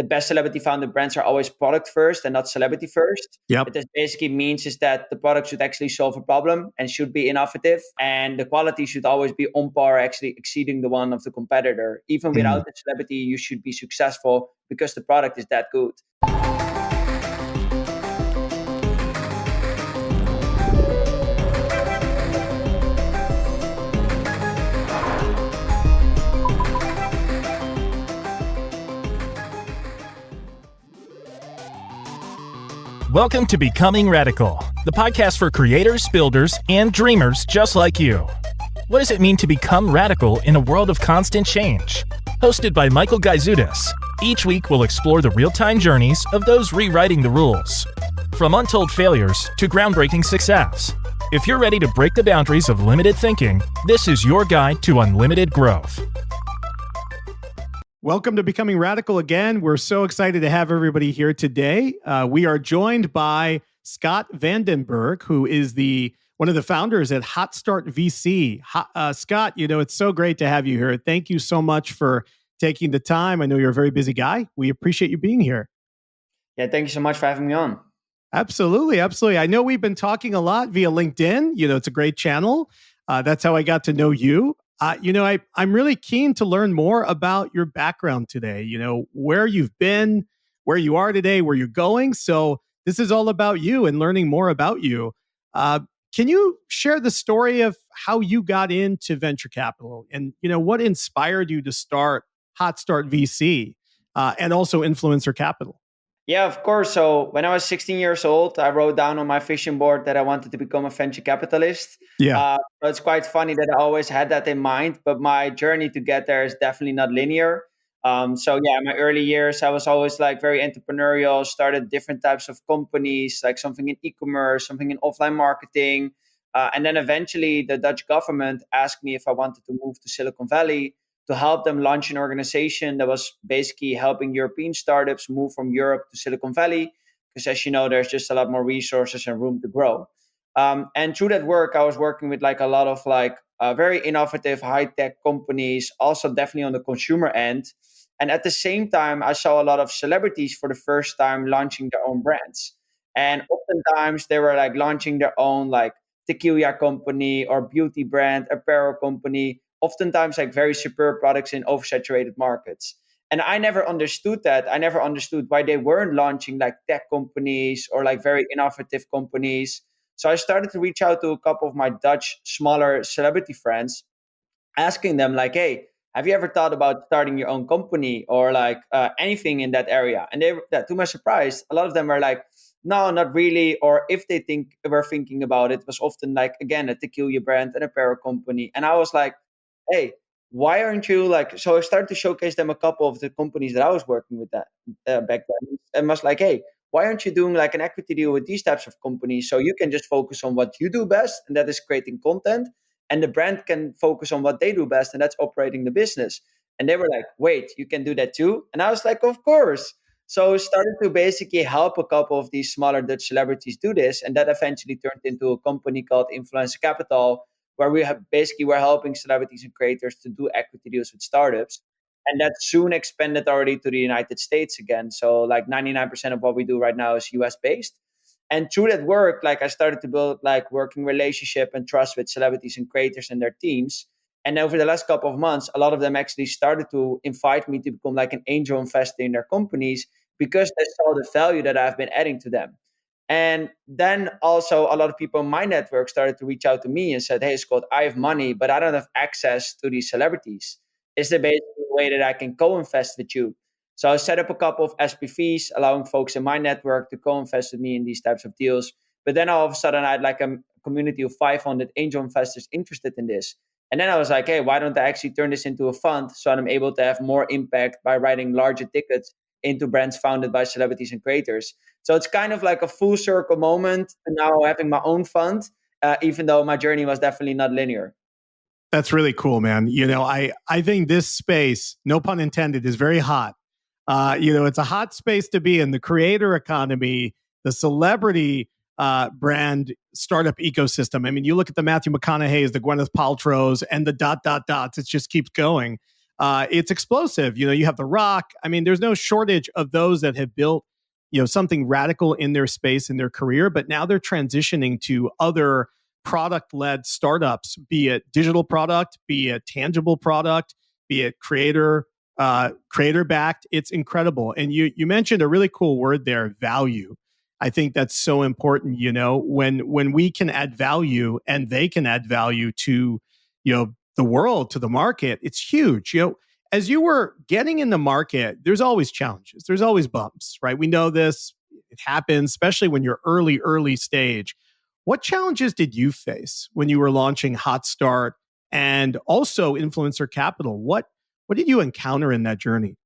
the best celebrity founded brands are always product first and not celebrity first. Yep. What this basically means is that the product should actually solve a problem and should be innovative, and the quality should always be on par, actually exceeding the one of the competitor. Even without the celebrity, you should be successful because the product is that good. Welcome to Becoming Radical, the podcast for creators, builders, and dreamers just like you. What does it mean to become radical in a world of constant change? Hosted by Michael Gaizutis, each week we'll explore the real-time journeys of those rewriting the rules. From untold failures to groundbreaking success. If you're ready to break the boundaries of limited thinking, this is your guide to unlimited growth. Welcome to Becoming Radical again. We're so excited to have everybody here today. We are joined by Scott Vandenberg, who is one of the founders at Hotstart VC. Scott, it's so great to have you here. Thank you so much for taking the time. I know you're a very busy guy. We appreciate you being here. Yeah, thank you so much for having me on. Absolutely. I know we've been talking a lot via LinkedIn. It's a great channel. That's how I got to know you. I'm really keen to learn more about your background today, where you've been, where you are today, where you're going. So this is all about you and learning more about you. Can you share the story of how you got into venture capital and, what inspired you to start Hotstart VC and also Influencer Capital? Yeah, of course. So when I was 16 years old, I wrote down on my vision board that I wanted to become a venture capitalist. Yeah. It's quite funny that I always had that in mind, but my journey to get there is definitely not linear. In my early years, I was always like very entrepreneurial, started different types of companies, like something in e-commerce, something in offline marketing. And then eventually the Dutch government asked me if I wanted to move to Silicon Valley to help them launch an organization that was basically helping European startups move from Europe to Silicon Valley. Because as you know, there's just a lot more resources and room to grow. And through that work, I was working with like a lot of very innovative high-tech companies, also definitely on the consumer end. And at the same time, I saw a lot of celebrities for the first time launching their own brands. And oftentimes they were like launching their own like tequila company or beauty brand, apparel company, oftentimes like very superb products in oversaturated markets. And I never understood that. I never understood why they weren't launching like tech companies or like very innovative companies. So I started to reach out to a couple of my Dutch smaller celebrity friends, asking them like, hey, have you ever thought about starting your own company or like anything in that area? And to my surprise, a lot of them were like, no, not really. Or if they were thinking about it was often like, again, a tequila brand, an apparel company. And I was like, hey, why aren't you like, so I started to showcase them a couple of the companies that I was working with that back then, and was like, hey, why aren't you doing like an equity deal with these types of companies so you can just focus on what you do best, and that is creating content, and the brand can focus on what they do best, and that's operating the business. And they were like, wait, you can do that too? And I was like, of course. So I started to basically help a couple of these smaller Dutch celebrities do this, and that eventually turned into a company called Influencer Capital, where we're helping celebrities and creators to do equity deals with startups. And that soon expanded already to the United States again. So like 99% of what we do right now is US based. And through that work, like I started to build like working relationship and trust with celebrities and creators and their teams. And over the last couple of months, a lot of them actually started to invite me to become like an angel investor in their companies because they saw the value that I've been adding to them. And then also a lot of people in my network started to reach out to me and said, hey, Scott, I have money, but I don't have access to these celebrities. Is there basically a way that I can co-invest with you? So I set up a couple of SPVs, allowing folks in my network to co-invest with me in these types of deals. But then all of a sudden, I had like a community of 500 angel investors interested in this. And then I was like, hey, why don't I actually turn this into a fund so I'm able to have more impact by writing larger tickets into brands founded by celebrities and creators. So it's kind of like a full circle moment to now having my own fund, even though my journey was definitely not linear. That's really cool, man. I think this space, no pun intended, is very hot. It's a hot space to be in. The creator economy, the celebrity brand startup ecosystem. I mean, you look at the Matthew McConaughey's, the Gwyneth Paltrow's, and the ... It just keeps going. it's explosive. You have The Rock. I mean, there's no shortage of those that have built, something radical in their space, in their career, but now they're transitioning to other product-led startups, be it digital product, be it tangible product, be it creator backed. It's incredible. And you mentioned a really cool word there, value. I think that's so important, when we can add value and they can add value to, the world, to the market, it's huge. As you were getting in the market, there's always challenges. There's always bumps, right? We know this. It happens, especially when you're early stage. What challenges did you face when you were launching Hotstart and also Influencer Capital? What did you encounter in that journey?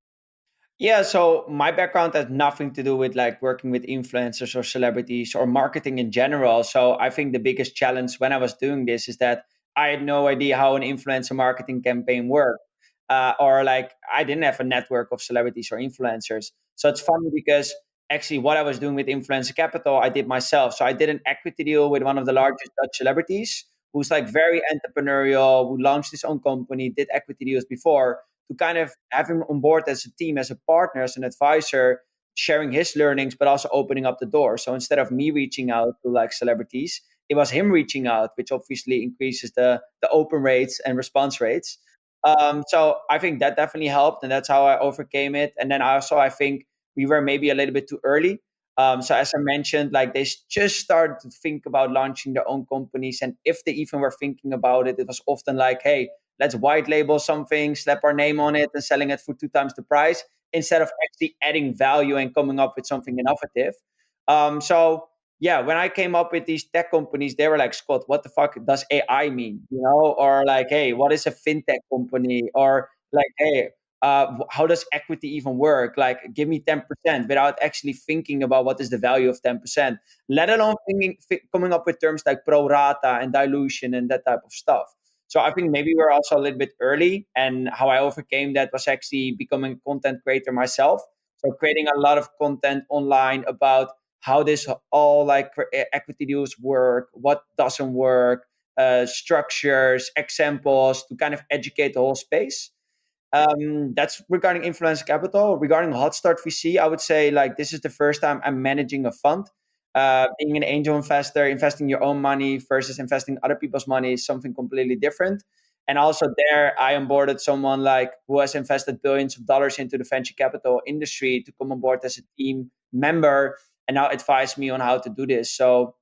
Yeah, so my background has nothing to do with like working with influencers or celebrities or marketing in general. So I think the biggest challenge when I was doing this is that I had no idea how an influencer marketing campaign worked. Or like I didn't have a network of celebrities or influencers. So it's funny because actually what I was doing with Influencer Capital, I did myself. So I did an equity deal with one of the largest Dutch celebrities who's like very entrepreneurial, who launched his own company, did equity deals before, to kind of have him on board as a team, as a partner, as an advisor, sharing his learnings, but also opening up the door. So instead of me reaching out to like celebrities, it was him reaching out, which obviously increases the open rates and response rates. So I think that definitely helped, and that's how I overcame it. And then also I think we were maybe a little bit too early. So as I mentioned, like just started to think about launching their own companies, and if they even were thinking about it, it was often like, hey, let's white label something, slap our name on it, and selling it for 2 times the price instead of actually adding value and coming up with something innovative. So yeah, when I came up with these tech companies, they were like, Scott, what the fuck does AI mean? Or like, hey, what is a fintech company? Or like, hey, how does equity even work? Like, give me 10% without actually thinking about what is the value of 10%, let alone coming up with terms like pro rata and dilution and that type of stuff. So I think maybe we're also a little bit early, and how I overcame that was actually becoming a content creator myself. So creating a lot of content online about how this all like equity deals work, what doesn't work, structures, examples to kind of educate the whole space. That's regarding influence capital. Regarding Hotstart VC, I would say like this is the first time I'm managing a fund. Being an angel investor, investing your own money versus investing other people's money is something completely different. And also there, I onboarded someone like who has invested billions of dollars into the venture capital industry to come on board as a team member and now advise me on how to do this. So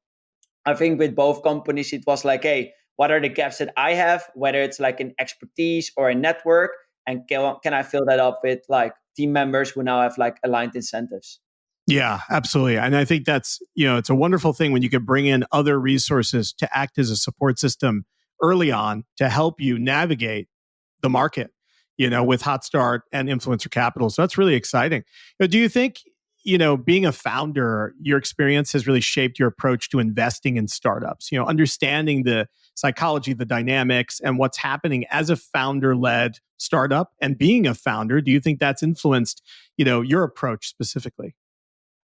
I think with both companies, it was like, hey, what are the gaps that I have, whether it's like an expertise or a network, and can I fill that up with like team members who now have like aligned incentives? Yeah, absolutely. And I think that's, it's a wonderful thing when you can bring in other resources to act as a support system early on to help you navigate the market, with Hotstart and Influencer Capital. So that's really exciting. Do you think, being a founder, your experience has really shaped your approach to investing in startups, understanding the psychology, the dynamics, and what's happening as a founder-led startup and being a founder? Do you think that's influenced, your approach specifically?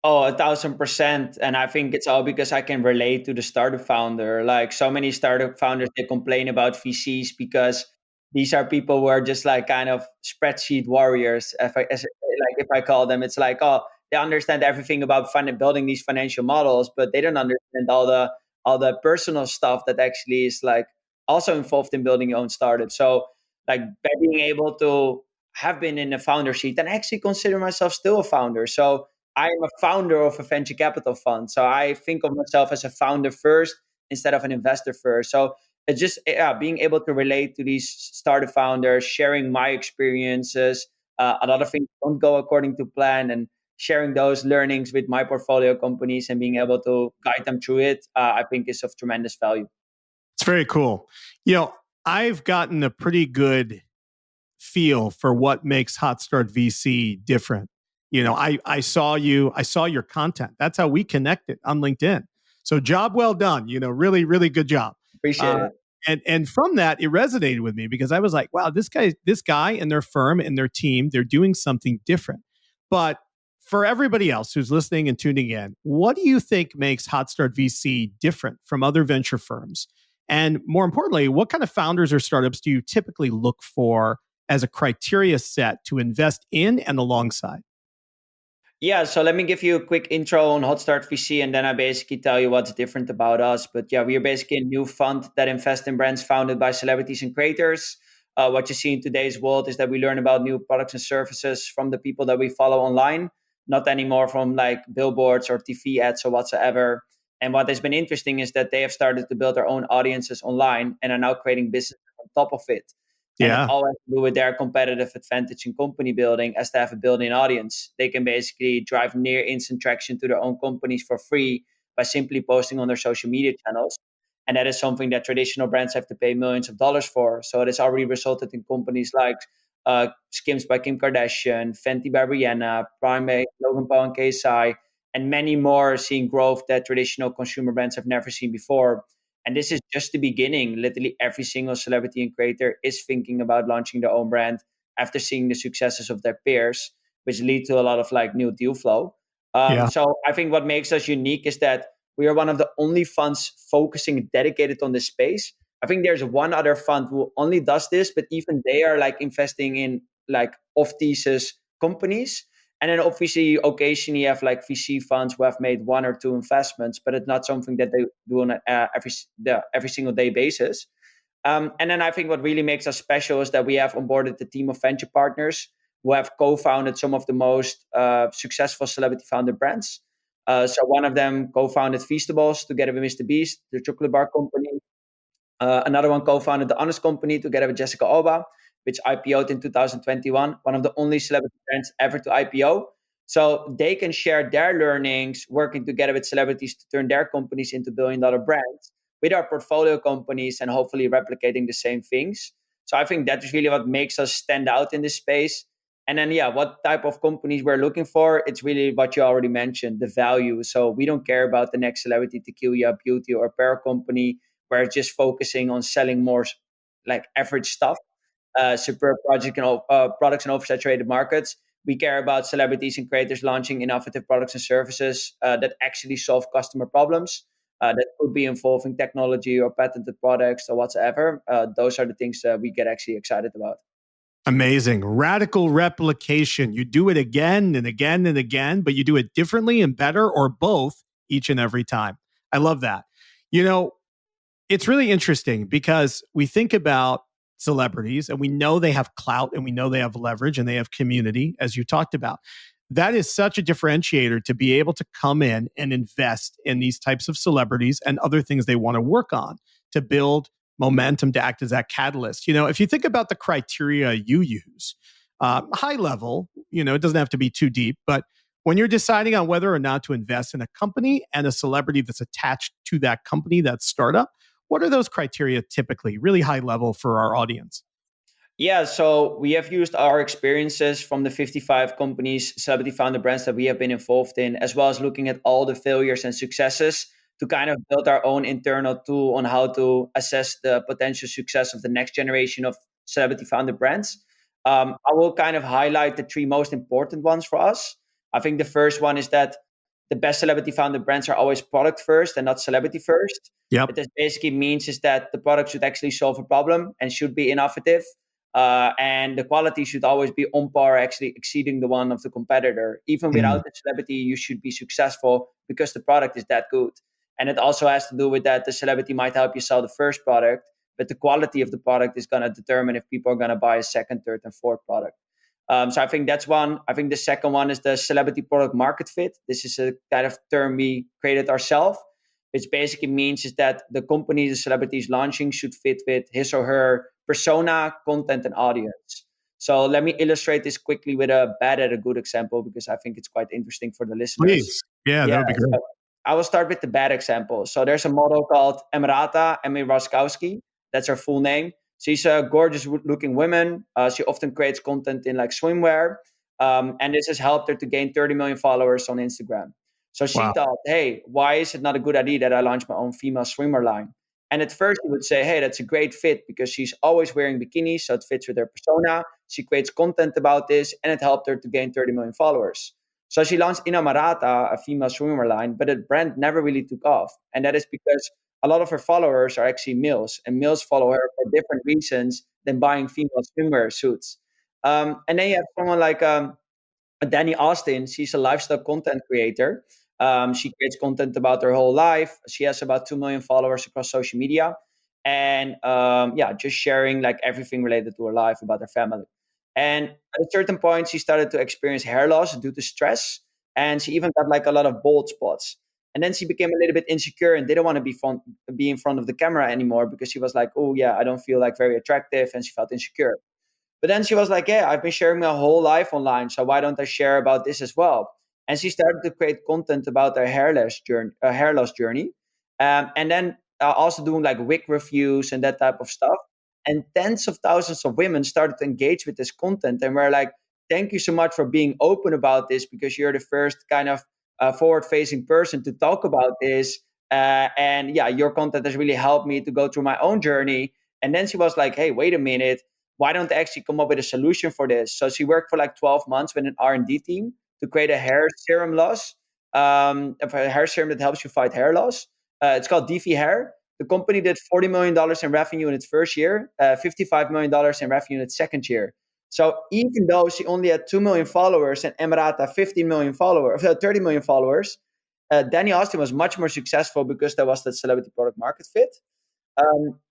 Oh, 1,000%. And I think it's all because I can relate to the startup founder. Like so many startup founders, they complain about VCs because these are people who are just like kind of spreadsheet warriors. If I call them, it's like, oh, they understand everything about building these financial models, but they don't understand all the personal stuff that actually is like also involved in building your own startup. So like by being able to have been in a founder seat and actually consider myself still a founder. So I am a founder of a venture capital fund. So I think of myself as a founder first instead of an investor first. So it's just being able to relate to these startup founders, sharing my experiences. A lot of things don't go according to plan, and sharing those learnings with my portfolio companies and being able to guide them through it, I think is of tremendous value. It's very cool. I've gotten a pretty good feel for what makes Hotstart VC different. I saw your content. That's how we connected on LinkedIn. So job well done. Really, really good job. Appreciate it. And from that, it resonated with me because I was like, wow, this guy and their firm and their team, they're doing something different. But for everybody else who's listening and tuning in, what do you think makes Hotstart VC different from other venture firms? And more importantly, what kind of founders or startups do you typically look for as a criteria set to invest in and alongside? Yeah, so let me give you a quick intro on Hotstart VC, and then I basically tell you what's different about us. But yeah, we are basically a new fund that invests in brands founded by celebrities and creators. What you see in today's world is that we learn about new products and services from the people that we follow online, not anymore from like billboards or TV ads or whatsoever. And what has been interesting is that they have started to build their own audiences online and are now creating business on top of it. And it Yeah. all has to do with their competitive advantage in company building. As they have a built-in audience, they can basically drive near instant traction to their own companies for free by simply posting on their social media channels. And that is something that traditional brands have to pay millions of dollars for. So it has already resulted in companies like Skims by Kim Kardashian, Fenty by Rihanna, Prime by Logan Paul and KSI, and many more seeing growth that traditional consumer brands have never seen before. And this is just the beginning. Literally every single celebrity and creator is thinking about launching their own brand after seeing the successes of their peers, which lead to a lot of like new deal flow. Yeah. So I think what makes us unique is that we are one of the only funds focusing dedicated on this space. I think there's one other fund who only does this, but even they are like investing in like off thesis companies. And then obviously, occasionally you have like VC funds who have made one or two investments, but it's not something that they do on every single day basis. And then I think what really makes us special is that we have onboarded the team of venture partners who have co-founded some of the most successful celebrity founded brands. So one of them co-founded Feastables together with Mr. Beast, the chocolate bar company. Another one co-founded the Honest Company together with Jessica Alba, which IPO'd in 2021, one of the only celebrity brands ever to IPO. So they can share their learnings working together with celebrities to turn their companies into billion-dollar brands with our portfolio companies and hopefully replicating the same things. So I think that is really what makes us stand out in this space. And then, yeah, what type of companies we're looking for? It's really what you already mentioned, the value. So we don't care about the next celebrity tequila, beauty, or apparel company. We're just focusing on selling more like average stuff, superb products in oversaturated markets. We care about celebrities and creators launching innovative products and services that actually solve customer problems. That could be involving technology or patented products or whatsoever. Those are the things that we get actually excited about. Amazing. Radical replication. You do it again and again and again, but you do it differently and better or both each and every time. I love that. You know, it's really interesting because we think about celebrities and we know they have clout and we know they have leverage and they have community, as you talked about. That is such a differentiator to be able to come in and invest in these types of celebrities and other things they want to work on to build momentum to act as that catalyst. You know, if you think about the criteria you use, high level, you know, it doesn't have to be too deep, but when you're deciding on whether or not to invest in a company and a celebrity that's attached to that company, that startup, what are those criteria typically, really high level for our audience? Yeah, so we have used our experiences from the 55 companies, celebrity founder brands that we have been involved in, as well as looking at all the failures and successes to kind of build our own internal tool on how to assess the potential success of the next generation of celebrity founded brands. I will kind of highlight the three most important ones for us. I think the first one is that the best celebrity founded brands are always product first and not celebrity first. Yep. What this basically means is that the product should actually solve a problem and should be innovative. And the quality should always be on par, actually exceeding the one of the competitor. Even without the celebrity, you should be successful because the product is that good. And it also has to do with that the celebrity might help you sell the first product, but the quality of the product is going to determine if people are going to buy a second, third, and fourth product. So I think that's one. I think the second one is the celebrity product market fit. This is a kind of term we created ourselves, which basically means is that the company the celebrity is launching should fit with his or her persona, content, and audience. So let me illustrate this quickly with a bad and a good example because I think it's quite interesting for the listeners. Please. Yeah, that Yeah, would be great. so I will start with the bad example. So there's a model called Emirata Emmy Raskowski. That's her full name. She's a gorgeous looking woman. She often creates content in like swimwear. And this has helped her to gain 30 million followers on Instagram. So she Wow. thought, hey, why is it not a good idea that I launch my own female swimmer line? And at first you would say, hey, that's a great fit because she's always wearing bikinis, so it fits with her persona. She creates content about this, and it helped her to gain 30 million followers. So she launched Inamarata, a female swimwear line, but the brand never really took off. And that is because a lot of her followers are actually males, and males follow her for different reasons than buying female swimwear suits. And then you have someone like Danny Austin. She's a lifestyle content creator. She creates content about her whole life. She has about 2 million followers across social media. And yeah, just sharing like everything related to her life about her family. And at a certain point, she started to experience hair loss due to stress. And she even got like a lot of bald spots. And then she became a little bit insecure and didn't want to be in front of the camera anymore because she was like, oh, yeah, I don't feel like very attractive. And she felt insecure. But then she was like, yeah, I've been sharing my whole life online. So why don't I share about this as well? And she started to create content about her hair loss journey. And then also doing like wig reviews and that type of stuff. And tens of thousands of women started to engage with this content and were like, thank you so much for being open about this because you're the first kind of forward facing person to talk about this. And yeah, your content has really helped me to go through my own journey. And then she was like, hey, wait a minute, why don't they actually come up with a solution for this? So she worked for like 12 months with an R&D team to create a hair serum a hair serum that helps you fight hair loss. It's called DV Hair. The company did $40 million in revenue in its first year, $55 million in revenue in its second year. So even though she only had 2 million followers and Emirata 15 million followers, 30 million followers, Danny Austin was much more successful because there was that celebrity product market fit.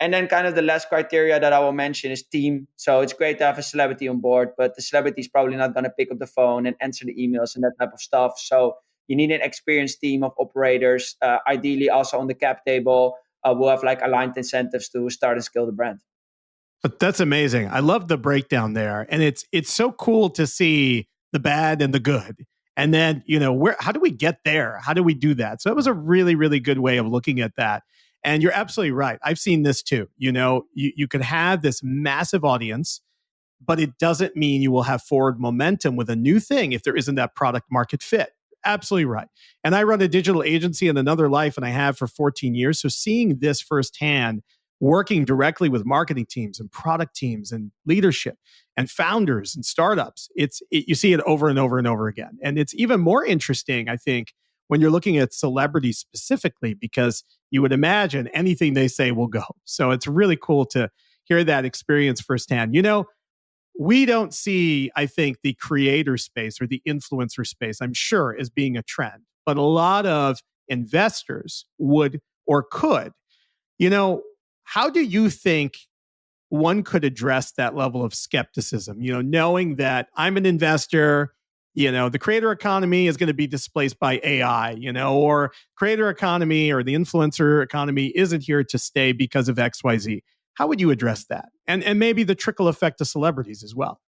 And then kind of the last criteria that I will mention is team. So it's great to have a celebrity on board, but the celebrity is probably not going to pick up the phone and answer the emails and that type of stuff. So you need an experienced team of operators, ideally also on the cap table, who have like aligned incentives to start and scale the brand. But that's amazing. I love the breakdown there. And it's so cool to see the bad and the good. And then, how do we get there? How do we do that? So it was a really, really good way of looking at that. And you're absolutely right. I've seen this too. You could have this massive audience, but it doesn't mean you will have forward momentum with a new thing if there isn't that product market fit. Absolutely right. And I run a digital agency in another life, and I have for 14 years. So seeing this firsthand, working directly with marketing teams and product teams and leadership and founders and startups, you see it over and over and over again. And it's even more interesting, I think, when you're looking at celebrities specifically, because you would imagine anything they say will go. So it's really cool to hear that experience firsthand. We don't see, I think, the creator space or the influencer space, I'm sure, as being a trend. But a lot of investors would or could. How do you think one could address that level of skepticism? Knowing that I'm an investor, the creator economy is going to be displaced by AI, or creator economy or the influencer economy isn't here to stay because of XYZ. How would you address that? And maybe the trickle effect of celebrities as well.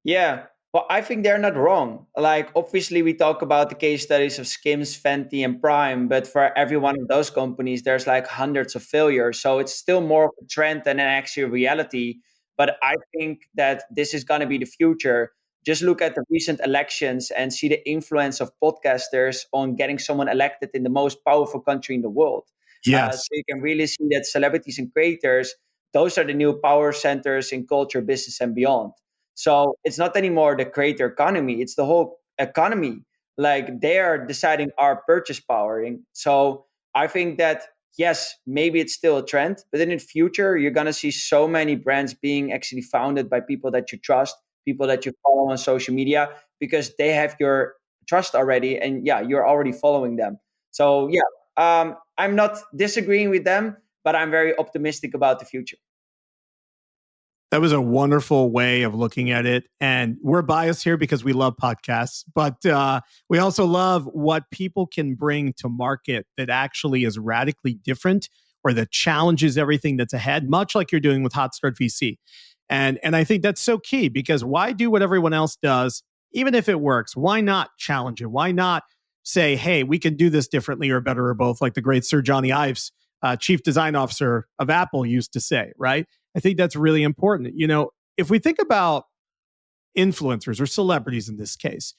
Yeah. Well, I think they're not wrong. Like, obviously, we talk about the case studies of Skims, Fenty, and Prime, but for every one of those companies, there's like hundreds of failures. So it's still more of a trend than an actual reality. But I think that this is going to be the future. Just look at the recent elections and see the influence of podcasters on getting someone elected in the most powerful country in the world. So Yes. you can really see that celebrities and creators, those are the new power centers in culture, business, and beyond. So it's not anymore the creator economy, it's the whole economy. Like they are deciding our purchase powering. So I think that, yes, maybe it's still a trend, but in the future, you're going to see so many brands being actually founded by people that you trust, people that you follow on social media, because they have your trust already. And yeah, you're already following them. So yeah, I'm not disagreeing with them, but I'm very optimistic about the future. That was a wonderful way of looking at it. And we're biased here because we love podcasts, but we also love what people can bring to market that actually is radically different or that challenges everything that's ahead, much like you're doing with Hotstart VC. And I think that's so key, because why do what everyone else does, even if it works? Why not challenge it? Why not say, hey, we can do this differently or better or both, like the great Sir Johnny Ives, chief design officer of Apple, used to say, right? I think that's really important. If we think about influencers or celebrities in this case,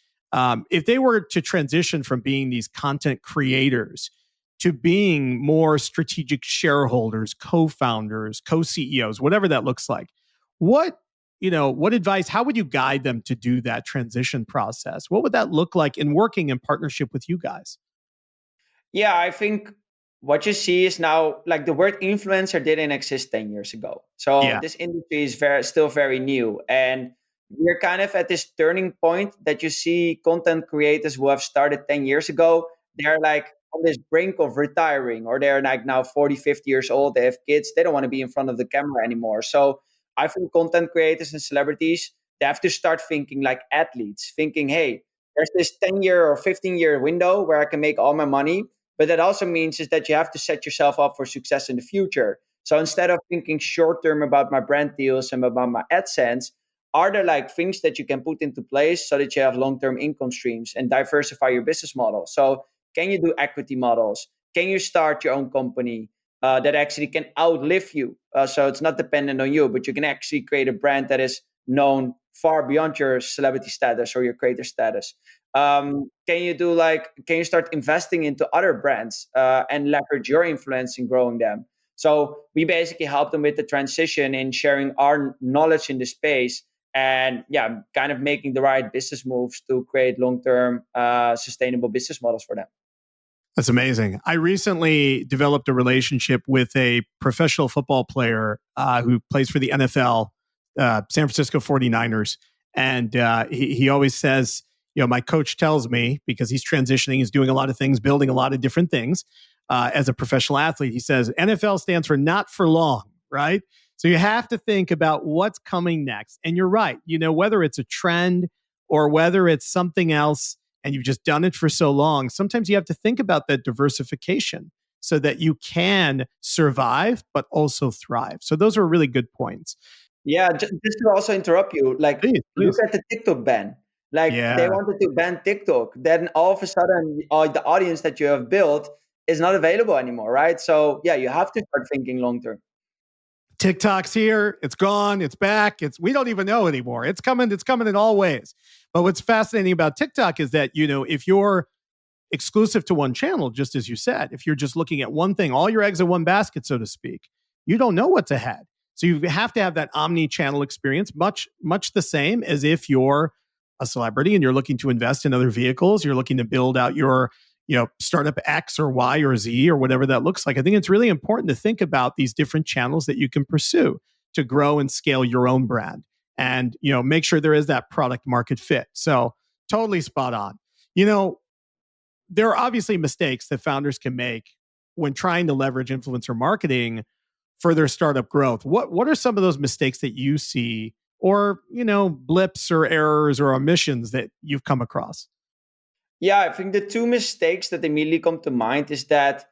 if they were to transition from being these content creators to being more strategic shareholders, co-founders, co-CEOs, whatever that looks like, what advice, how would you guide them to do that transition process? What would that look like in working in partnership with you guys? Yeah, I think what you see is now, like, the word influencer didn't exist 10 years ago. So Yeah. this industry is still very new. And we're kind of at this turning point that you see content creators who have started 10 years ago, they're like on this brink of retiring, or they're like now 40, 50 years old, they have kids, they don't want to be in front of the camera anymore. So I think content creators and celebrities, they have to start thinking like athletes, thinking, hey, there's this 10-year or 15-year window where I can make all my money, but that also means is that you have to set yourself up for success in the future. So instead of thinking short term about my brand deals and about my AdSense, are there like things that you can put into place so that you have long term income streams and diversify your business model? So can you do equity models? Can you start your own company that actually can outlive you? So it's not dependent on you, but you can actually create a brand that is known far beyond your celebrity status or your creator status. Can you start investing into other brands and leverage your influence in growing them? So we basically help them with the transition in sharing our knowledge in the space, and yeah, kind of making the right business moves to create long-term sustainable business models for them. That's amazing. I recently developed a relationship with a professional football player who plays for the NFL, San Francisco 49ers. And he always says, my coach tells me, because he's transitioning, he's doing a lot of things, building a lot of different things as a professional athlete. He says, NFL stands for not for long, right? So you have to think about what's coming next. And you're right. Whether it's a trend or whether it's something else, and you've just done it for so long, sometimes you have to think about that diversification so that you can survive, but also thrive. So those are really good points. Yeah, just to also interrupt you, like, Please, look please. at the TikTok ban. Like, they Yeah. wanted to ban TikTok. Then all of a sudden, the audience that you have built is not available anymore, right? So yeah, you have to start thinking long term. TikTok's here, it's gone, it's back, we don't even know anymore. It's coming in all ways. But what's fascinating about TikTok is that, if you're exclusive to one channel, just as you said, if you're just looking at one thing, all your eggs in one basket, so to speak, you don't know what's ahead. So you have to have that omni-channel experience, much the same as if you're a celebrity and you're looking to invest in other vehicles, you're looking to build out your startup X or Y or Z or whatever that looks like. I think it's really important to think about these different channels that you can pursue to grow and scale your own brand, and make sure there is that product market fit. So totally spot on. There are obviously mistakes that founders can make when trying to leverage influencer marketing for their startup growth. What are some of those mistakes that you see, or blips or errors or omissions that you've come across? Yeah, I think the two mistakes that immediately come to mind is that,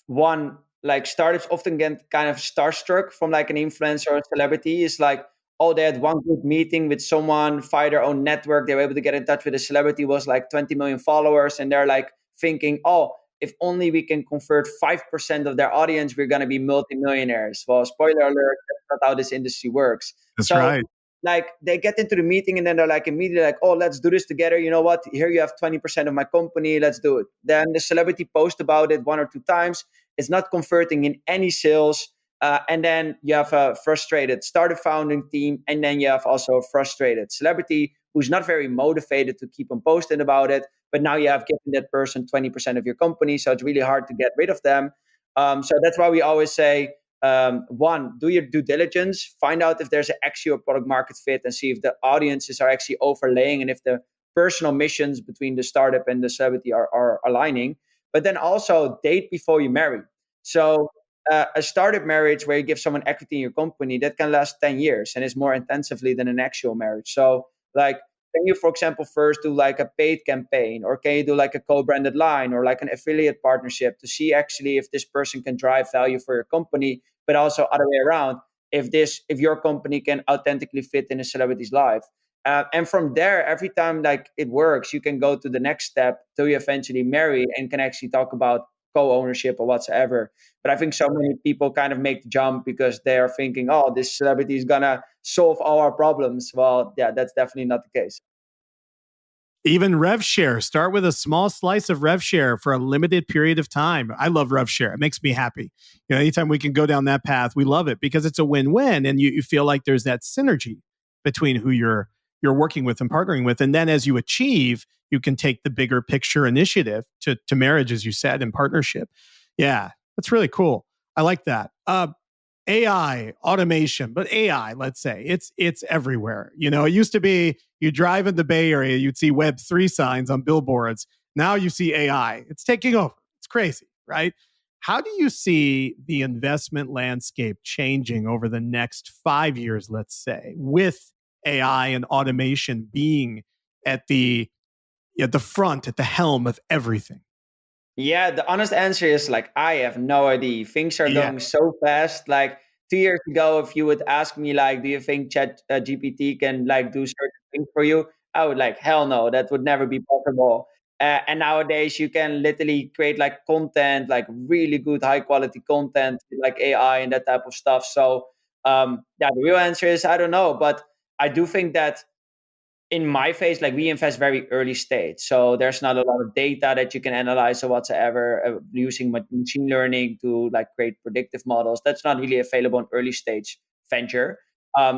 one, like, startups often get kind of starstruck from like an influencer or a celebrity. Is like, oh, they had one good meeting with someone via their own network. They were able to get in touch with a celebrity who was like 20 million followers. And they're like thinking, oh, if only we can convert 5% of their audience, we're going to be multimillionaires. Well, spoiler alert, that's not how this industry works. That's So right. like, they get into the meeting and then they're like immediately like, oh, let's do this together. You know what? Here you have 20% of my company. Let's do it. Then the celebrity posts about it one or two times. It's not converting in any sales. And then you have a frustrated startup founding team. And then you have also a frustrated celebrity who's not very motivated to keep on posting about it. But now you have given that person 20% of your company. So it's really hard to get rid of them. So that's why we always say, one, do your due diligence, find out if there's an actual product market fit, and see if the audiences are actually overlaying and if the personal missions between the startup and the celebrity are aligning. But then also date before you marry. So a startup marriage where you give someone equity in your company, that can last 10 years and is more intensively than an actual marriage. So like, can you, for example, first do like a paid campaign, or can you do like a co-branded line or like an affiliate partnership to see actually if this person can drive value for your company, but also other way around, if your company can authentically fit in a celebrity's life. And from there, every time like it works, you can go to the next step till you eventually marry and can actually talk about co-ownership or whatsoever. But I think so many people kind of make the jump because they are thinking, oh, this celebrity is gonna solve all our problems. Well, yeah, that's definitely not the case. Even rev share. Start with a small slice of rev share for a limited period of time. I love rev share. It makes me happy. Anytime we can go down that path, we love it because it's a win-win, and you feel like there's that synergy between who you're working with and partnering with. And then as you achieve, you can take the bigger picture initiative to marriage, as you said, and partnership. Yeah. That's really cool. I like that. AI, automation, but AI, let's say, it's everywhere. It used to be you drive in the Bay Area, you'd see Web3 signs on billboards. Now you see AI. It's taking over. It's crazy, right? How do you see the investment landscape changing over the next 5 years, let's say, with AI and automation being at the front, at the helm of everything? Yeah, the honest answer is like I have no idea. Things are Yeah. going so fast. Like 2 years ago, if you would ask me like, do you think Chat GPT can like do certain things for you? I would like, hell no, that would never be possible. And nowadays, you can literally create like content, like really good, high quality content, with, like AI and that type of stuff. So yeah, the real answer is I don't know, but I do think that in my phase, like we invest very early stage, so there's not a lot of data that you can analyze or whatsoever using machine learning to like create predictive models. That's not really available in early stage venture.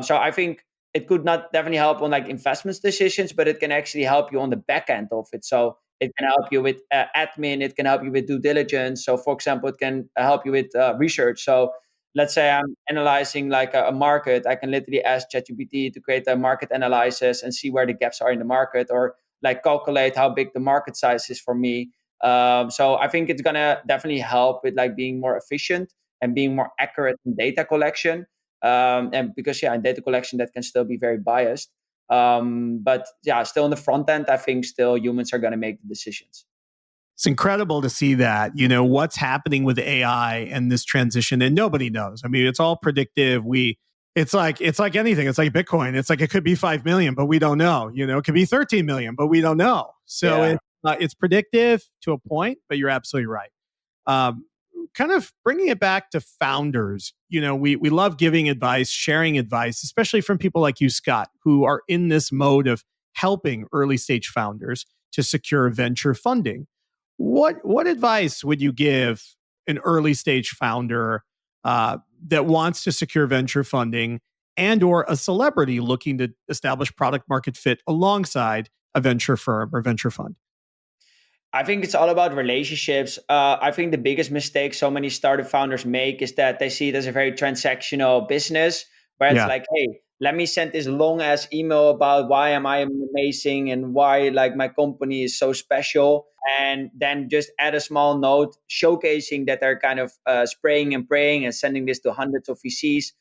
So I think it could not definitely help on like investments decisions, but it can actually help you on the back end of it. So it can help you with admin, it can help you with due diligence. So for example, it can help you with research. So let's say I'm analyzing like a market, I can literally ask ChatGPT to create a market analysis and see where the gaps are in the market, or like calculate how big the market size is for me. So I think it's gonna definitely help with like being more efficient and being more accurate in data collection. And because yeah, in data collection that can still be very biased. But yeah, still on the front end, I think still humans are gonna make the decisions. It's incredible to see that, what's happening with AI and this transition, and nobody knows. I mean, it's all predictive. It's like anything. It's like Bitcoin. It's like it could be 5 million, but we don't know. It could be 13 million, but we don't know. So Yeah. it's predictive to a point, but you're absolutely right. Um, Kind of bringing it back to founders, we love giving advice, sharing advice, especially from people like you, Scott, who are in this mode of helping early stage founders to secure venture funding. What advice would you give an early stage founder that wants to secure venture funding, and or a celebrity looking to establish product market fit alongside a venture firm or venture fund? I think it's all about relationships. I think the biggest mistake so many startup founders make is that they see it as a very transactional business, where it's Yeah. like, hey, let me send this long ass email about why am I amazing and why like my company is so special, and then just add a small note showcasing that they're kind of spraying and praying and sending this to hundreds of VCs,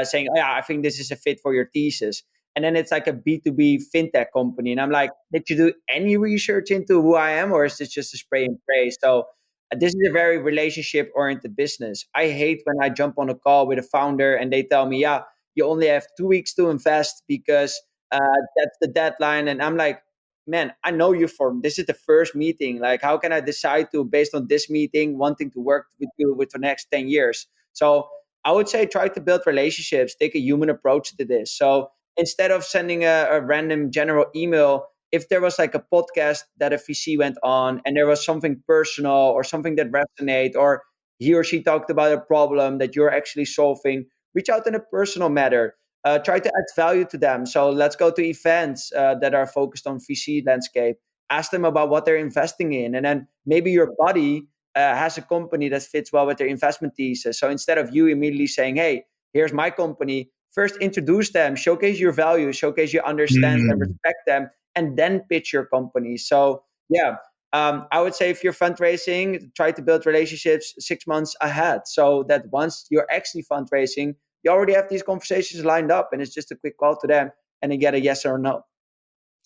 saying, oh, yeah, I think this is a fit for your thesis. And then it's like a B2B fintech company. And I'm like, did you do any research into who I am, or is this just a spray and pray? So this is a very relationship oriented business. I hate when I jump on a call with a founder and they tell me, yeah, you only have 2 weeks to invest because uh, that's the deadline. And I'm like, man, I know you for this is the first meeting. Like, how can I decide to, based on this meeting, wanting to work with you with the next 10 years? So I would say try to build relationships, take a human approach to this. So instead of sending a random general email, if there was like a podcast that a VC went on and there was something personal or something that resonate, or he or she talked about a problem that you're actually solving, reach out in a personal matter. Try to add value to them. So let's go to events that are focused on VC landscape. Ask them about what they're investing in, and then maybe your buddy has a company that fits well with their investment thesis. So instead of you immediately saying, "Hey, here's my company," first introduce them, showcase your value, showcase you understand and Mm. respect them, and then pitch your company. So yeah, I would say if you're fundraising, try to build relationships 6 months ahead, so that once you're actually fundraising, you already have these conversations lined up, and it's just a quick call to them, and then get a yes or no.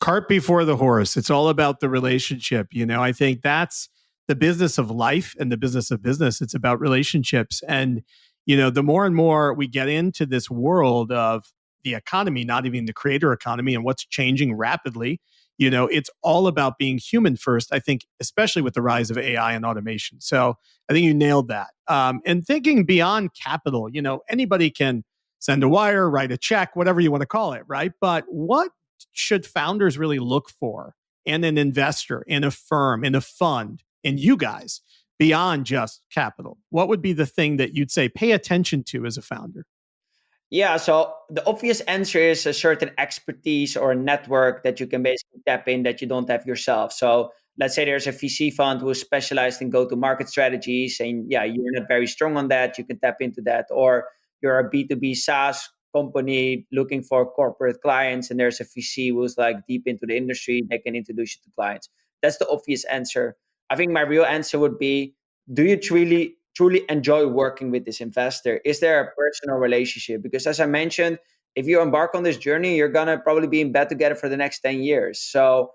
Cart before the horse. It's all about the relationship. I think that's the business of life and the business of business. It's about relationships. And, the more and more we get into this world of the economy, not even the creator economy, and what's changing rapidly, it's all about being human first, I think, especially with the rise of AI and automation. So I think you nailed that. And thinking beyond capital, anybody can send a wire, write a check, whatever you want to call it, right? But what should founders really look for in an investor, in a firm, in a fund, in you guys, beyond just capital? What would be the thing that you'd say pay attention to as a founder? Yeah, so the obvious answer is a certain expertise or a network that you can basically tap in that you don't have yourself. So let's say there's a VC fund who is specialized in go-to-market strategies, and yeah, you're not very strong on that, you can tap into that. Or you're a B2B SaaS company looking for corporate clients, and there's a VC who's like deep into the industry, they can introduce you to clients. That's the obvious answer. I think my real answer would be, do you truly enjoy working with this investor? Is there a personal relationship? Because as I mentioned, if you embark on this journey, you're gonna probably be in bed together for the next 10 years. So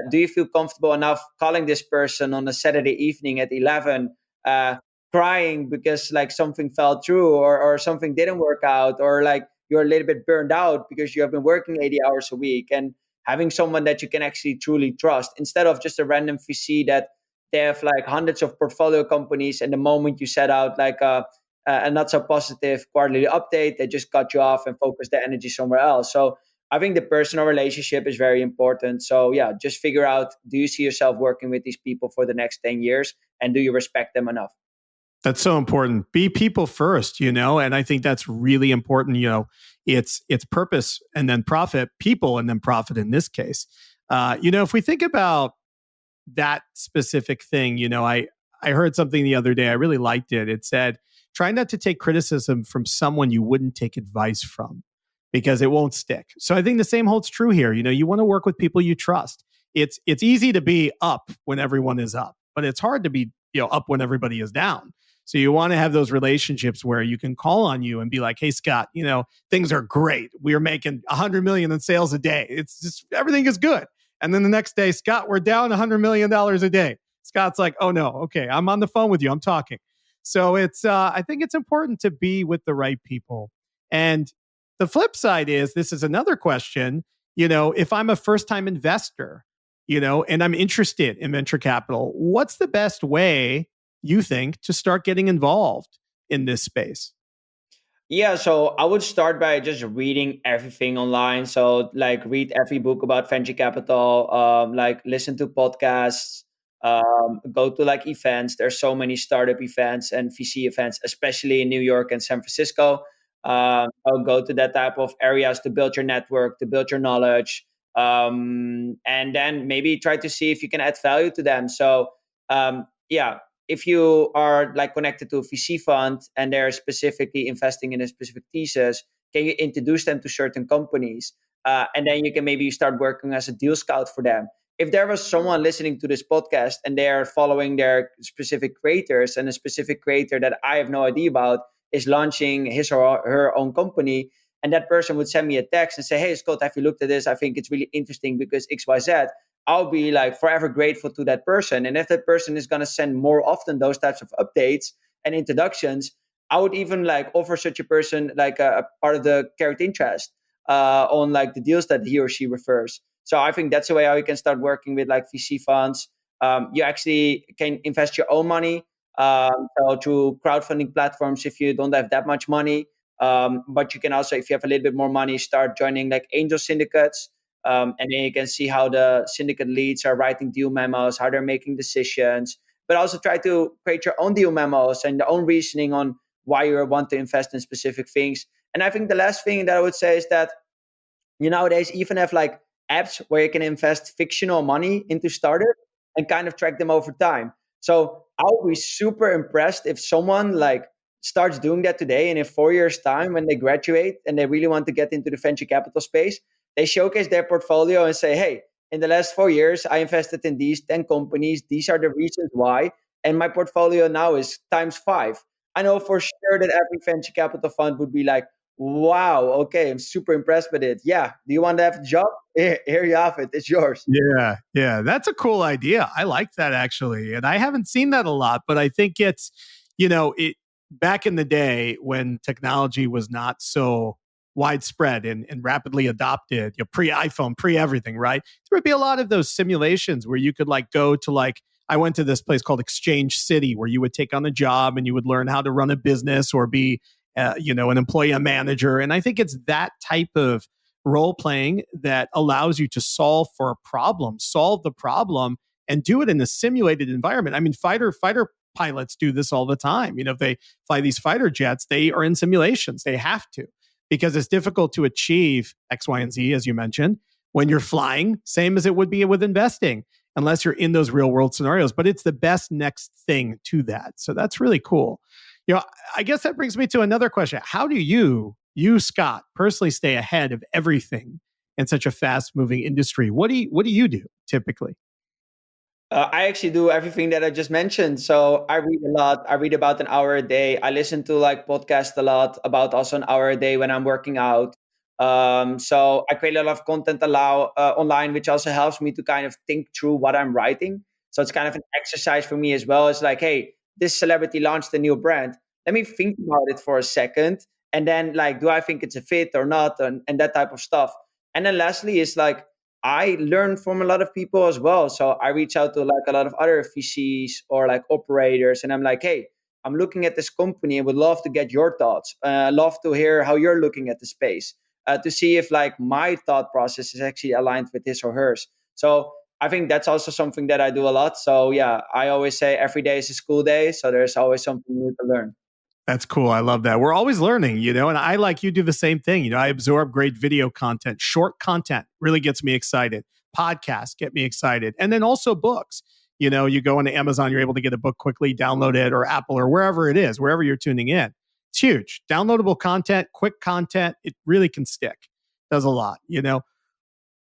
do you feel comfortable enough calling this person on a Saturday evening at 11, uh, crying because like something fell through, or something didn't work out, or like you're a little bit burned out because you have been working 80 hours a week, and having someone that you can actually truly trust instead of just a random VC that they have like hundreds of portfolio companies, and the moment you set out like a not so positive quarterly update, they just cut you off and focus their energy somewhere else. So I think the personal relationship is very important. So yeah, just figure out, do you see yourself working with these people for the next 10 years, and do you respect them enough? That's so important. Be people first, and I think that's really important. It's purpose and then profit, people and then profit in this case. If we think about that specific thing, I heard something the other day. I really liked it. It said, try not to take criticism from someone you wouldn't take advice from, because it won't stick. So I think the same holds true here. You want to work with people you trust. It's easy to be up when everyone is up, but it's hard to be up when everybody is down. So you want to have those relationships where you can call on you and be like, hey, Scott, things are great. We're making 100 million in sales a day. It's just, everything is good. And then the next day, Scott, we're down $100 million a day. Scott's like, oh no, okay, I'm on the phone with you. I'm talking. So I think it's important to be with the right people. And the flip side is, this is another question, if I'm a first-time investor, and I'm interested in venture capital, what's the best way you think to start getting involved in this space? Yeah, so I would start by just reading everything online. So like read every book about venture capital, like listen to podcasts, go to like events. There's so many startup events and VC events, especially in New York and San Francisco. I'll go to that type of areas to build your network, to build your knowledge, and then maybe try to see if you can add value to them. So yeah, if you are like connected to a VC fund and they're specifically investing in a specific thesis, can you introduce them to certain companies? And then you can maybe start working as a deal scout for them. If there was someone listening to this podcast and they are following their specific creators, and a specific creator that I have no idea about is launching his or her own company, and that person would send me a text and say, hey, Scott, have you looked at this? I think it's really interesting because XYZ. I'll be like forever grateful to that person. And if that person is going to send more often those types of updates and introductions, I would even like offer such a person like a part of the carried interest on like the deals that he or she refers. So I think that's the way how you can start working with like VC funds. You actually can invest your own money, so through crowdfunding platforms if you don't have that much money. But you can also, if you have a little bit more money, start joining like angel syndicates. And then you can see how the syndicate leads are writing deal memos, how they're making decisions, but also try to create your own deal memos and your own reasoning on why you want to invest in specific things. And I think the last thing that I would say is that you nowadays even have like apps where you can invest fictional money into startups and kind of track them over time. So I'll be super impressed if someone like starts doing that today, and in 4 years' time, when they graduate and they really want to get into the venture capital space, they showcase their portfolio and say, hey, in the last 4 years, I invested in these 10 companies. These are the reasons why. And my portfolio now is times 5. I know for sure that every venture capital fund would be like, wow, okay, I'm super impressed with it. Yeah. Do you want to have a job? Here you have it. It's yours. Yeah. That's a cool idea. I like that actually. And I haven't seen that a lot, but I think it's, it back in the day when technology was not so widespread and rapidly adopted, pre-iPhone, pre-everything, right? There would be a lot of those simulations where you could like go to like, I went to this place called Exchange City where you would take on a job and you would learn how to run a business or be, an employee, a manager. And I think it's that type of role playing that allows you to solve the problem and do it in a simulated environment. I mean, fighter pilots do this all the time. If they fly these fighter jets, they are in simulations. They have to, because it's difficult to achieve X, Y, and Z, as you mentioned, when you're flying, same as it would be with investing. unless you're in those real world scenarios, but it's the best next thing to that. So that's really cool. I guess that brings me to another question. How do you, Scott, personally stay ahead of everything in such a fast moving industry? What do you do typically? I actually do everything that I just mentioned. So I read a lot. I read about an hour a day. I listen to like podcasts a lot, about also an hour a day when I'm working out. So I create a lot of content online, which also helps me to kind of think through what I'm writing. So it's kind of an exercise for me as well. It's like, hey, this celebrity launched a new brand. Let me think about it for a second, and then like, do I think it's a fit or not, and that type of stuff. And then lastly is like, I learn from a lot of people as well. So I reach out to like a lot of other VCs or like operators, and I'm like, hey, I'm looking at this company and would love to get your thoughts. Love to hear how you're looking at the space, to see if like my thought process is actually aligned with his or hers. So I think that's also something that I do a lot. So yeah, I always say every day is a school day. So there's always something new to learn. That's cool. I love that. We're always learning, and I, like you, do the same thing. I absorb great video content. Short content really gets me excited. Podcasts get me excited. And then also books. You go into Amazon, you're able to get a book quickly, download it, or Apple, or wherever it is, wherever you're tuning in. It's huge. Downloadable content, quick content, it really can stick. Does a lot.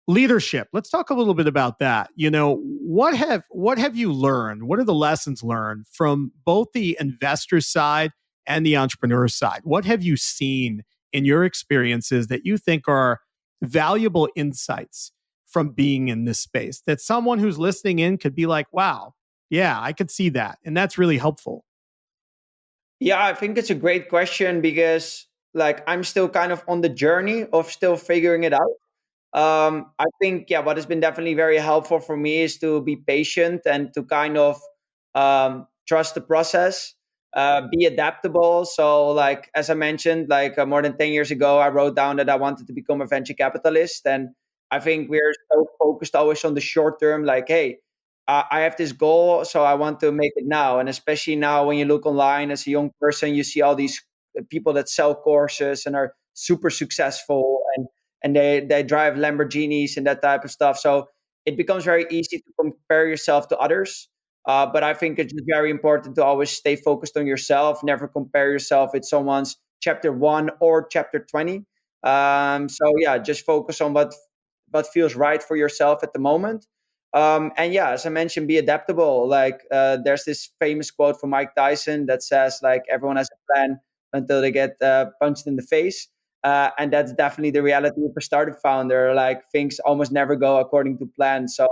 Leadership. Let's talk a little bit about that. What have you learned? What are the lessons learned from both the investor side and the entrepreneur side? What have you seen in your experiences that you think are valuable insights from being in this space that someone who's listening in could be like, wow, yeah, I could see that. And that's really helpful. Yeah, I think it's a great question because like I'm still kind of on the journey of still figuring it out. I think, yeah, what has been definitely very helpful for me is to be patient and to kind of trust the process, be adaptable. So, like, as I mentioned, like more than 10 years ago, I wrote down that I wanted to become a venture capitalist. And I think we're so focused always on the short term, like, hey, I have this goal, so I want to make it now. And especially now, when you look online as a young person, you see all these people that sell courses and are super successful, and they drive Lamborghinis and that type of stuff. So it becomes very easy to compare yourself to others. But I think it's just very important to always stay focused on yourself. Never compare yourself with someone's chapter 1 or chapter 20. So yeah, just focus on what feels right for yourself at the moment. And yeah, as I mentioned, be adaptable. Like there's this famous quote from Mike Tyson that says like everyone has a plan until they get punched in the face. And that's definitely the reality of a startup founder. Like things almost never go according to plan. So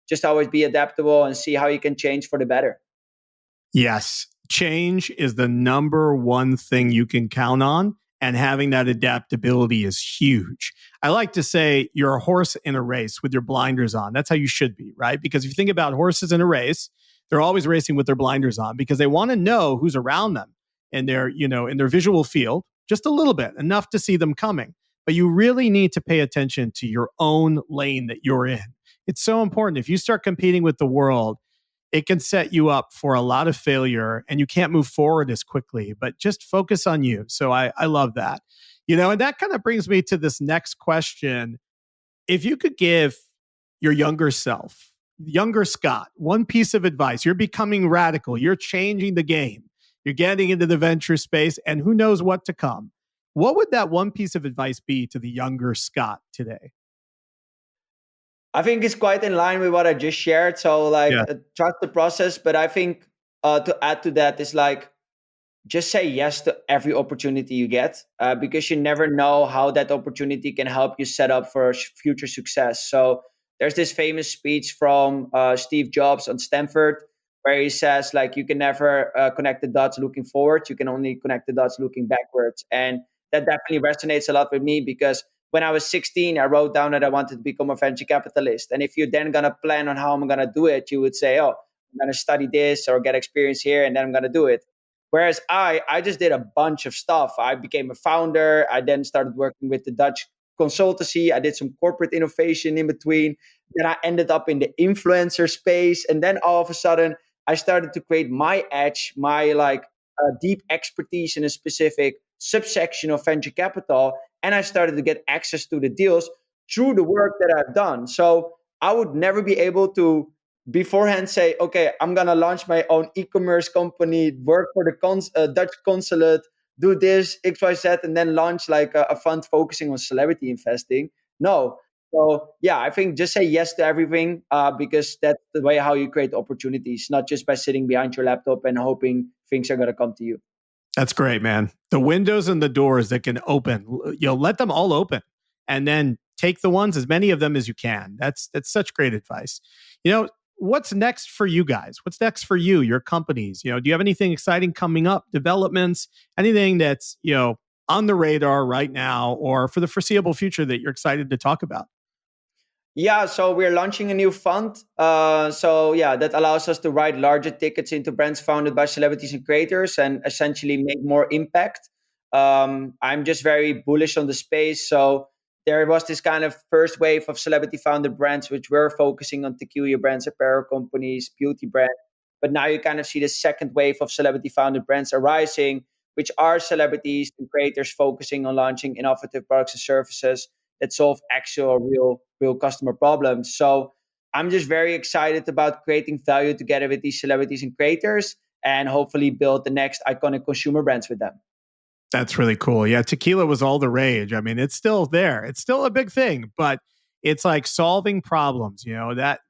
just always be adaptable and see how you can change for the better. Yes. Change is the number one thing you can count on. And having that adaptability is huge. I like to say you're a horse in a race with your blinders on. That's how you should be, right? Because if you think about horses in a race, they're always racing with their blinders on because they want to know who's around them in their visual field, just a little bit, enough to see them coming. But you really need to pay attention to your own lane that you're in. It's so important. If you start competing with the world, it can set you up for a lot of failure and you can't move forward as quickly, but just focus on you. So I love that. And that kind of brings me to this next question. If you could give your younger self, younger Scott, one piece of advice, you're becoming radical, you're changing the game, you're getting into the venture space, and who knows what to come. What would that one piece of advice be to the younger Scott today? I think it's quite in line with what I just shared. So like Yeah. trust the process, but I think to add to that is like just say yes to every opportunity you get, because you never know how that opportunity can help you set up for future success. So there's this famous speech from Steve Jobs on Stanford where he says like you can never connect the dots looking forward, you can only connect the dots looking backwards. And that definitely resonates a lot with me because when I was 16 I wrote down that I wanted to become a venture capitalist. And if you're then going to plan on how I'm going to do it, you would say, oh, I'm going to study this or get experience here and then I'm going to do it. Whereas I just did a bunch of stuff. I became a founder. I then started working with the Dutch consultancy. I did some corporate innovation in between. Then I ended up in the influencer space. And then all of a sudden, I started to create my edge, my like deep expertise in a specific subsection of venture capital. And I started to get access to the deals through the work that I've done. So I would never be able to beforehand say, okay, I'm gonna launch my own e-commerce company, work for the Dutch consulate, do this XYZ, and then launch like a fund focusing on celebrity investing. No. So yeah, I think just say yes to everything, because that's the way how you create opportunities, not just by sitting behind your laptop and hoping things are gonna come to you. That's great, man. The windows and the doors that can open, let them all open, and then take the ones, as many of them as you can. That's such great advice. What's next for you guys? What's next for you, your companies? Do you have anything exciting coming up, developments, anything that's, on the radar right now or for the foreseeable future that you're excited to talk about? Yeah, so we're launching a new fund. So yeah, that allows us to write larger tickets into brands founded by celebrities and creators and essentially make more impact. I'm just very bullish on the space. So there was this kind of first wave of celebrity founded brands, which were focusing on tequila brands, apparel companies, beauty brands. But now you kind of see the second wave of celebrity founded brands arising, which are celebrities and creators focusing on launching innovative products and services that solve actual real customer problems. So I'm just very excited about creating value together with these celebrities and creators and hopefully build the next iconic consumer brands with them. That's really cool. Yeah, tequila was all the rage. I mean, it's still there. It's still a big thing, but it's like solving problems,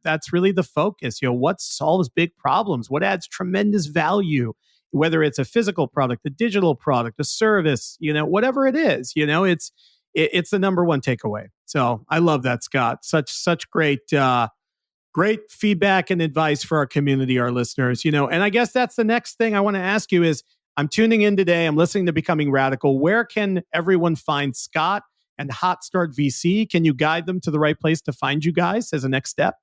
that's really the focus. What solves big problems? What adds tremendous value? Whether it's a physical product, a digital product, a service, whatever it is, it's the number one takeaway. So I love that, Scott. Such great feedback and advice for our community, our listeners. And I guess that's the next thing I want to ask you is, I'm tuning in today. I'm listening to Becoming Radical. Where can everyone find Scott and Hotstart VC? Can you guide them to the right place to find you guys as a next step?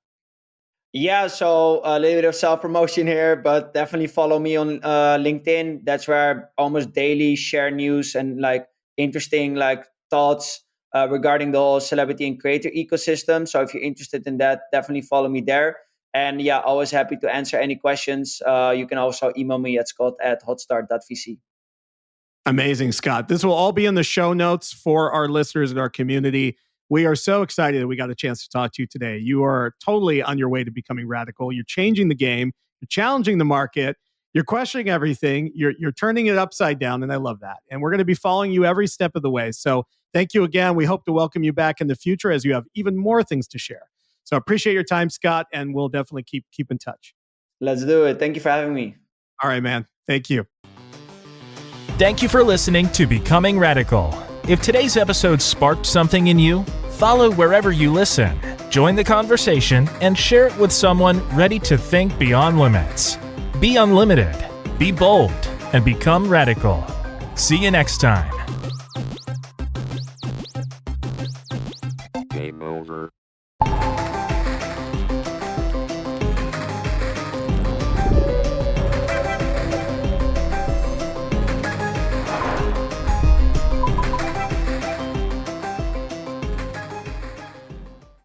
Yeah, so a little bit of self-promotion here, but definitely follow me on LinkedIn. That's where I almost daily share news and like interesting like thoughts regarding the whole celebrity and creator ecosystem. So if you're interested in that, definitely follow me there. And yeah, always happy to answer any questions. You can also email me at scott@hotstart.vc. Amazing, Scott. This will all be in the show notes for our listeners and our community. We are so excited that we got a chance to talk to you today. You are totally on your way to becoming radical. You're changing the game. You're challenging the market. You're questioning everything. You're turning it upside down, and I love that. And we're going to be following you every step of the way. So thank you again. We hope to welcome you back in the future as you have even more things to share. So appreciate your time, Scott, and we'll definitely keep in touch. Let's do it. Thank you for having me. All right, man. Thank you. Thank you for listening to Becoming Radical. If today's episode sparked something in you, follow wherever you listen, join the conversation, and share it with someone ready to think beyond limits. Be unlimited, be bold, and become radical. See you next time.